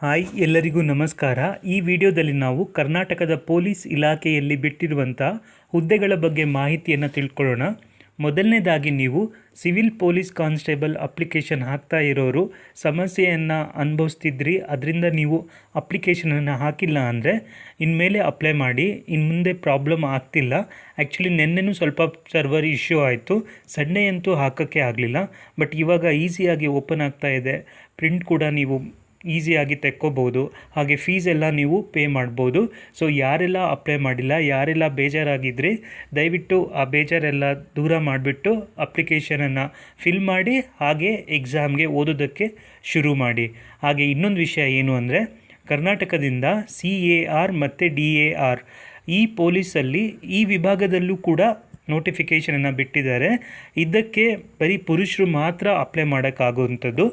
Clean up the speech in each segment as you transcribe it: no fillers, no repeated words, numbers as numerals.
Hi ಎಲ್ಲರಿಗೂ ನಮಸ್ಕಾರ. ಈ ವಿಡಿಯೋದಲ್ಲಿ ನಾವು ಕರ್ನಾಟಕದ ಪೊಲೀಸ್ ಇಲಾಖೆಯಲ್ಲಿ ಬಿಟ್ಟಿರುವಂಥ ಹುದ್ದೆಗಳ ಬಗ್ಗೆ ಮಾಹಿತಿಯನ್ನು ತಿಳ್ಕೊಳ್ಳೋಣ. ಮೊದಲನೇದಾಗಿ ನೀವು ಸಿವಿಲ್ ಪೊಲೀಸ್ ಕಾನ್ಸ್ಟೇಬಲ್ ಅಪ್ಲಿಕೇಶನ್ ಹಾಕ್ತಾ ಇರೋರು ಸಮಸ್ಯೆಯನ್ನು ಅನುಭವಿಸ್ತಿದ್ರಿ, ಅದರಿಂದ ನೀವು ಅಪ್ಲಿಕೇಶನನ್ನು ಹಾಕಿಲ್ಲ ಅಂದರೆ ಇನ್ಮೇಲೆ ಅಪ್ಲೈ ಮಾಡಿ. ಇನ್ನು ಮುಂದೆ ಪ್ರಾಬ್ಲಮ್ ಆಗ್ತಿಲ್ಲ. ಆ್ಯಕ್ಚುಲಿ ನೆನ್ನೆನೂ ಸ್ವಲ್ಪ ಸರ್ವರ್ ಇಶ್ಯೂ ಆಯಿತು, ಸಂಡೇ ಅಂತೂ ಹಾಕೋಕ್ಕೆ ಆಗಲಿಲ್ಲ. ಬಟ್ ಇವಾಗ ಈಸಿಯಾಗಿ ಓಪನ್ ಆಗ್ತಾ ಇದೆ. ಪ್ರಿಂಟ್ ಕೂಡ ನೀವು ಈಸಿಯಾಗಿ ತೆಕ್ಕೋಬೋದು. ಹಾಗೆ ಫೀಸ್ ಎಲ್ಲ ನೀವು ಪೇ ಮಾಡ್ಬೋದು. ಸೊ ಯಾರೆಲ್ಲ ಅಪ್ಲೈ ಮಾಡಿಲ್ಲ, ಯಾರೆಲ್ಲ ಬೇಜಾರಾಗಿದ್ರಿ, ದಯವಿಟ್ಟು ಆ ಬೇಜಾರೆಲ್ಲ ದೂರ ಮಾಡಿಬಿಟ್ಟು ಅಪ್ಲಿಕೇಶನನ್ನು ಫಿಲ್ ಮಾಡಿ ಹಾಗೆ ಎಕ್ಸಾಮ್ಗೆ ಓದೋದಕ್ಕೆ ಶುರು ಮಾಡಿ. ಹಾಗೆ ಇನ್ನೊಂದು ವಿಷಯ ಏನು ಅಂದರೆ, ಕರ್ನಾಟಕದಿಂದ CAR ಮತ್ತು DAR ಈ ಪೊಲೀಸಲ್ಲಿ ಈ ವಿಭಾಗದಲ್ಲೂ ಕೂಡ ನೋಟಿಫಿಕೇಷನನ್ನು ಬಿಟ್ಟಿದ್ದಾರೆ. ಇದಕ್ಕೆ ಬರೀ ಪುರುಷರು ಮಾತ್ರ ಅಪ್ಲೈ ಮಾಡೋಕ್ಕಾಗುವಂಥದ್ದು.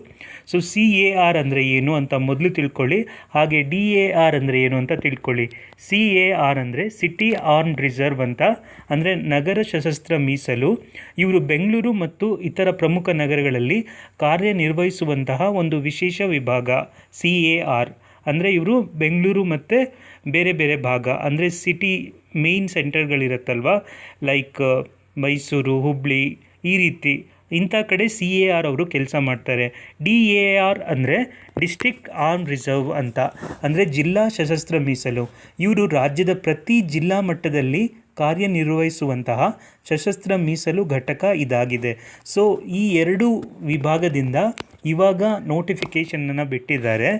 ಸೊ CAR ಅಂದರೆ ಏನು ಅಂತ ಮೊದಲು ತಿಳ್ಕೊಳ್ಳಿ, ಹಾಗೆ DAR ಅಂದರೆ ಏನು ಅಂತ ತಿಳ್ಕೊಳ್ಳಿ. CAR ಅಂದರೆ ಸಿಟಿ ಆರ್ಮ್ಡ್ ರಿಸರ್ವ್ ಅಂತ, ಅಂದರೆ ನಗರ ಸಶಸ್ತ್ರ ಮೀಸಲು. ಇವರು ಬೆಂಗಳೂರು ಮತ್ತು ಇತರ ಪ್ರಮುಖ ನಗರಗಳಲ್ಲಿ ಕಾರ್ಯನಿರ್ವಹಿಸುವಂತಹ ಒಂದು ವಿಶೇಷ ವಿಭಾಗ CAR. ಅಂದರೆ ಇವರು ಬೆಂಗಳೂರು ಮತ್ತು ಬೇರೆ ಬೇರೆ ಭಾಗ, ಅಂದರೆ ಸಿಟಿ ಮೇಯ್ನ್ ಸೆಂಟರ್ಗಳಿರುತ್ತಲ್ವ, ಲೈಕ್ ಮೈಸೂರು, ಹುಬ್ಬಳ್ಳಿ, ಈ ರೀತಿ ಇಂಥ ಕಡೆ CAR ಅವರು ಕೆಲಸ ಮಾಡ್ತಾರೆ. DAR ಅಂದರೆ ಡಿಸ್ಟ್ರಿಕ್ಟ್ ಆರ್ಮ್ ರಿಸರ್ವ್ ಅಂತ, ಅಂದರೆ ಜಿಲ್ಲಾ ಸಶಸ್ತ್ರ ಮೀಸಲು. ಇವರು ರಾಜ್ಯದ ಪ್ರತಿ ಜಿಲ್ಲಾ ಮಟ್ಟದಲ್ಲಿ ಕಾರ್ಯನಿರ್ವಹಿಸುವಂತಹ ಸಶಸ್ತ್ರ ಮೀಸಲು ಘಟಕ ಇದಾಗಿದೆ. ಸೊ ಈ ಎರಡು ವಿಭಾಗದಿಂದ ಇವಾಗ ನೋಟಿಫಿಕೇಷನನ್ನು ಬಿಟ್ಟಿದ್ದಾರೆ.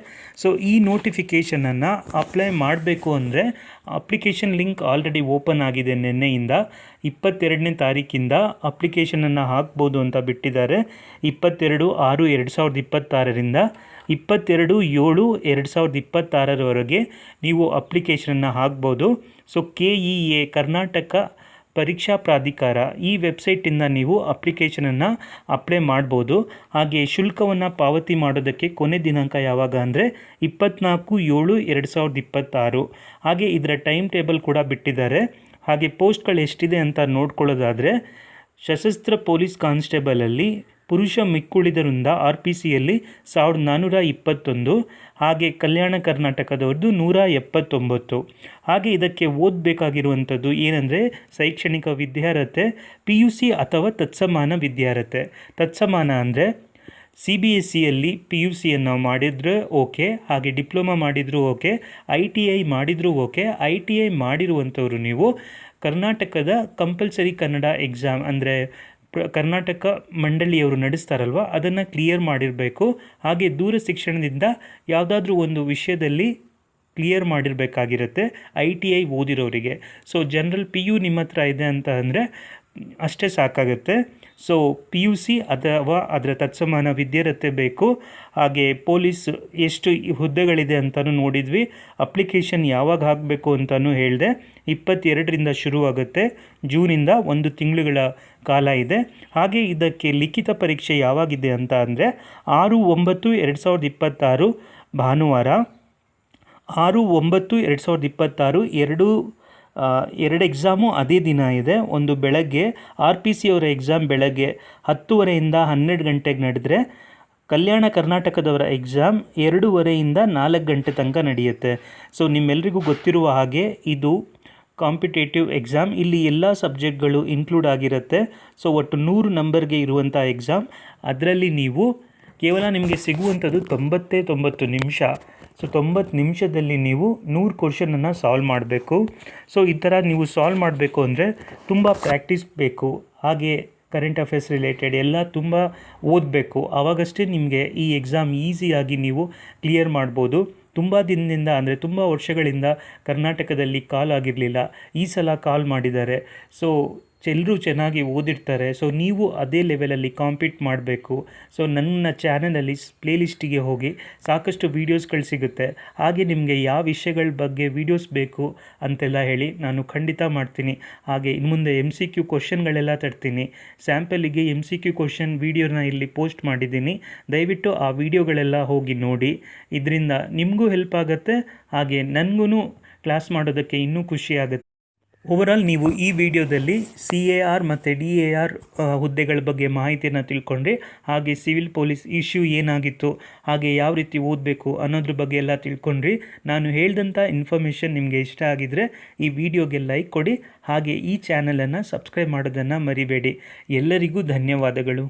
ಸೊ ಈ ನೋಟಿಫಿಕೇಷನನ್ನು ಅಪ್ಲೈ ಮಾಡಬೇಕು ಅಂದರೆ ಅಪ್ಲಿಕೇಶನ್ ಲಿಂಕ್ ಆಲ್ರೆಡಿ ಓಪನ್ ಆಗಿದೆ. ನಿನ್ನೆಯಿಂದ 22ನೇ ತಾರೀಕಿಂದ ಅಪ್ಲಿಕೇಶನನ್ನು ಹಾಕ್ಬೋದು ಅಂತ ಬಿಟ್ಟಿದ್ದಾರೆ. 22/6/2026ರಿಂದ 22/7/2026ರವರೆಗೆ ನೀವು ಅಪ್ಲಿಕೇಶನನ್ನು ಹಾಕ್ಬೋದು. ಸೊ KEA ಕರ್ನಾಟಕ ಪರೀಕ್ಷಾ ಪ್ರಾಧಿಕಾರ ಈ ವೆಬ್ಸೈಟಿಂದ ನೀವು ಅಪ್ಲಿಕೇಶನನ್ನು ಅಪ್ಲೈ ಮಾಡ್ಬೋದು. ಹಾಗೆ ಶುಲ್ಕವನ್ನು ಪಾವತಿ ಮಾಡೋದಕ್ಕೆ ಕೊನೆ ದಿನಾಂಕ ಯಾವಾಗ ಅಂದರೆ 24/7/2026. ಹಾಗೆ ಇದರ ಟೈಮ್ ಟೇಬಲ್ ಕೂಡ ಬಿಟ್ಟಿದ್ದಾರೆ. ಹಾಗೆ ಪೋಸ್ಟ್ಗಳು ಎಷ್ಟಿದೆ ಅಂತ ನೋಡ್ಕೊಳ್ಳೋದಾದರೆ, ಸಶಸ್ತ್ರ ಪೊಲೀಸ್ ಕಾನ್ಸ್ಟೇಬಲಲ್ಲಿ ಪುರುಷ ಮಿಕ್ಕುಳಿದರಿಂದ RPCಯಲ್ಲಿ 1421, ಹಾಗೆ ಕಲ್ಯಾಣ ಕರ್ನಾಟಕದವ್ರದ್ದು 179. ಹಾಗೆ ಇದಕ್ಕೆ ಓದಬೇಕಾಗಿರುವಂಥದ್ದು ಏನಂದರೆ ಶೈಕ್ಷಣಿಕ ವಿದ್ಯಾರ್ಹತೆ PUC ಅಥವಾ ತತ್ಸಮಾನ ವಿದ್ಯಾರ್ಹತೆ. ತತ್ಸಮಾನ ಅಂದರೆ CBSEಯಲ್ಲಿ PUCಯನ್ನು ಮಾಡಿದರೆ ಓಕೆ, ಹಾಗೆ ಡಿಪ್ಲೊಮಾ ಮಾಡಿದರೂ ಓಕೆ, ITI ಮಾಡಿದರೂ ಓಕೆ. ITI ಮಾಡಿರುವಂಥವ್ರು ನೀವು ಕರ್ನಾಟಕದ ಕಂಪಲ್ಸರಿ ಕನ್ನಡ ಎಕ್ಸಾಮ್, ಅಂದರೆ ಕರ್ನಾಟಕ ಮಂಡಳಿಯವರು ನಡೆಸ್ತಾರಲ್ವ, ಅದನ್ನು ಕ್ಲಿಯರ್ ಮಾಡಿರಬೇಕು. ಹಾಗೆ ದೂರ ಶಿಕ್ಷಣದಿಂದ ಯಾವುದಾದ್ರೂ ಒಂದು ವಿಷಯದಲ್ಲಿ ಕ್ಲಿಯರ್ ಮಾಡಿರಬೇಕಾಗಿರುತ್ತೆ ITI ಓದಿರೋರಿಗೆ. ಸೊ ಜನರಲ್ PU ನಿಮ್ಮ ಹತ್ರ ಇದೆ ಅಂತ ಅಂದರೆ ಅಷ್ಟೇ ಸಾಕಾಗುತ್ತೆ. ಸೊ PUC ಅಥವಾ ಅದರ ತತ್ಸಮಾನ ವಿದ್ಯಾರ್ಹತೆ ಬೇಕು. ಹಾಗೆ ಪೊಲೀಸ್ ಎಷ್ಟು ಹುದ್ದೆಗಳಿದೆ ಅಂತಲೂ ನೋಡಿದ್ವಿ. ಅಪ್ಲಿಕೇಶನ್ ಯಾವಾಗ ಹಾಕಬೇಕು ಅಂತಲೂ ಹೇಳಿದೆ. 22ರಿಂದ ಶುರುವಾಗುತ್ತೆ, ಜೂನಿಂದ 1 ತಿಂಗಳುಗಳ ಕಾಲ ಇದೆ. ಹಾಗೆ ಇದಕ್ಕೆ ಲಿಖಿತ ಪರೀಕ್ಷೆ ಯಾವಾಗಿದೆ ಅಂತ ಅಂದರೆ 6/9/2026 ಭಾನುವಾರ, 6/9/2026 ಎರಡು ಎಕ್ಸಾಮು ಅದೇ ದಿನ ಇದೆ. ಒಂದು ಬೆಳಗ್ಗೆ RPC ಅವರ ಎಕ್ಸಾಮ್ ಬೆಳಗ್ಗೆ 10:30ಯಿಂದ 12 ಗಂಟೆಗೆ ನಡೆದರೆ, ಕಲ್ಯಾಣ ಕರ್ನಾಟಕದವರ ಎಕ್ಸಾಮ್ 2:30ಯಿಂದ 4 ಗಂಟೆ ತನಕ ನಡೆಯುತ್ತೆ. ಸೊ ನಿಮ್ಮೆಲ್ಲರಿಗೂ ಗೊತ್ತಿರುವ ಹಾಗೆ ಇದು ಕಾಂಪಿಟೇಟಿವ್ ಎಕ್ಸಾಮ್. ಇಲ್ಲಿ ಎಲ್ಲ ಸಬ್ಜೆಕ್ಟ್ಗಳು ಇನ್ಕ್ಲೂಡ್ ಆಗಿರುತ್ತೆ. ಸೊ ಒಟ್ಟು 100 ನಂಬರ್ಗೆ ಇರುವಂಥ ಎಕ್ಸಾಮ್. ಅದರಲ್ಲಿ ನೀವು ಕೇವಲ ನಿಮಗೆ ಸಿಗುವಂಥದ್ದು 90 ನಿಮಿಷ. ಸೊ 90 ನಿಮಿಷದಲ್ಲಿ ನೀವು 100 ಕ್ವಶನನ್ನು ಸಾಲ್ವ್ ಮಾಡಬೇಕು. ಸೊ ಈ ಥರ ನೀವು ಸಾಲ್ವ್ ಮಾಡಬೇಕು ಅಂದರೆ ತುಂಬ ಪ್ರಾಕ್ಟೀಸ್ ಬೇಕು. ಹಾಗೆ ಕರೆಂಟ್ ಅಫೇರ್ಸ್ ರಿಲೇಟೆಡ್ ಎಲ್ಲ ತುಂಬ ಓದಬೇಕು. ಆವಾಗಷ್ಟೇ ನಿಮಗೆ ಈ ಎಕ್ಸಾಮ್ ಈಸಿಯಾಗಿ ನೀವು ಕ್ಲಿಯರ್ ಮಾಡ್ಬೋದು. ತುಂಬ ದಿನದಿಂದ, ಅಂದರೆ ತುಂಬ ವರ್ಷಗಳಿಂದ ಕರ್ನಾಟಕದಲ್ಲಿ ಕಾಲ್ ಆಗಿರಲಿಲ್ಲ, ಈ ಸಲ ಕಾಲ್ ಮಾಡಿದ್ದಾರೆ. ಸೊ ಎಲ್ಲರೂ ಚೆನ್ನಾಗಿ ಓದಿರ್ತಾರೆ. ಸೊ ನೀವು ಅದೇ ಲೆವೆಲಲ್ಲಿ ಕಾಂಪೀಟ್ ಮಾಡಬೇಕು. ಸೊ ನನ್ನ ಚಾನಲಲ್ಲಿ ಪ್ಲೇಲಿಸ್ಟಿಗೆ ಹೋಗಿ ಸಾಕಷ್ಟು ವೀಡಿಯೋಸ್ಗಳು ಸಿಗುತ್ತೆ. ಹಾಗೆ ನಿಮಗೆ ಯಾವ ವಿಷಯಗಳ ಬಗ್ಗೆ ವೀಡಿಯೋಸ್ ಬೇಕು ಅಂತೆಲ್ಲ ಹೇಳಿ, ನಾನು ಖಂಡಿತ ಮಾಡ್ತೀನಿ. ಹಾಗೆ ಇನ್ನು ಮುಂದೆ MCQ ಕ್ವಶನ್ಗಳೆಲ್ಲ ತರ್ತೀನಿ. ಸ್ಯಾಂಪಲಿಗೆ MCQ ಕ್ವಶನ್ ವೀಡಿಯೋನ ಇಲ್ಲಿ ಪೋಸ್ಟ್ ಮಾಡಿದ್ದೀನಿ. ದಯವಿಟ್ಟು ಆ ವಿಡಿಯೋಗಳೆಲ್ಲ ಹೋಗಿ ನೋಡಿ. ಇದರಿಂದ ನಿಮಗೂ ಹೆಲ್ಪ್ ಆಗುತ್ತೆ, ಹಾಗೆ ನನಗೂ ಕ್ಲಾಸ್ ಮಾಡೋದಕ್ಕೆ ಇನ್ನೂ ಖುಷಿ ಆಗುತ್ತೆ. ಓವರಾಲ್ ನೀವು ಈ ವಿಡಿಯೋದಲ್ಲಿ CAR ಮತ್ತು DAR ಹುದ್ದೆಗಳ ಬಗ್ಗೆ ಮಾಹಿತಿಯನ್ನು ತಿಳ್ಕೊಂಡ್ರೆ, ಹಾಗೆ ಸಿವಿಲ್ ಪೊಲೀಸ್ ಇಶ್ಯೂ ಏನಾಗಿತ್ತು, ಹಾಗೆ ಯಾವ ರೀತಿ ಓದಬೇಕು ಅನ್ನೋದ್ರ ಬಗ್ಗೆ ಎಲ್ಲ ತಿಳ್ಕೊಂಡ್ರಿ. ನಾನು ಹೇಳಿದಂಥ ಇನ್ಫಾರ್ಮೇಷನ್ ನಿಮಗೆ ಇಷ್ಟ ಆಗಿದ್ದರೆ ಈ ವಿಡಿಯೋಗೆ ಲೈಕ್ ಕೊಡಿ, ಹಾಗೆ ಈ ಚಾನಲನ್ನು ಸಬ್ಸ್ಕ್ರೈಬ್ ಮಾಡೋದನ್ನು ಮರಿಬೇಡಿ. ಎಲ್ಲರಿಗೂ ಧನ್ಯವಾದಗಳು.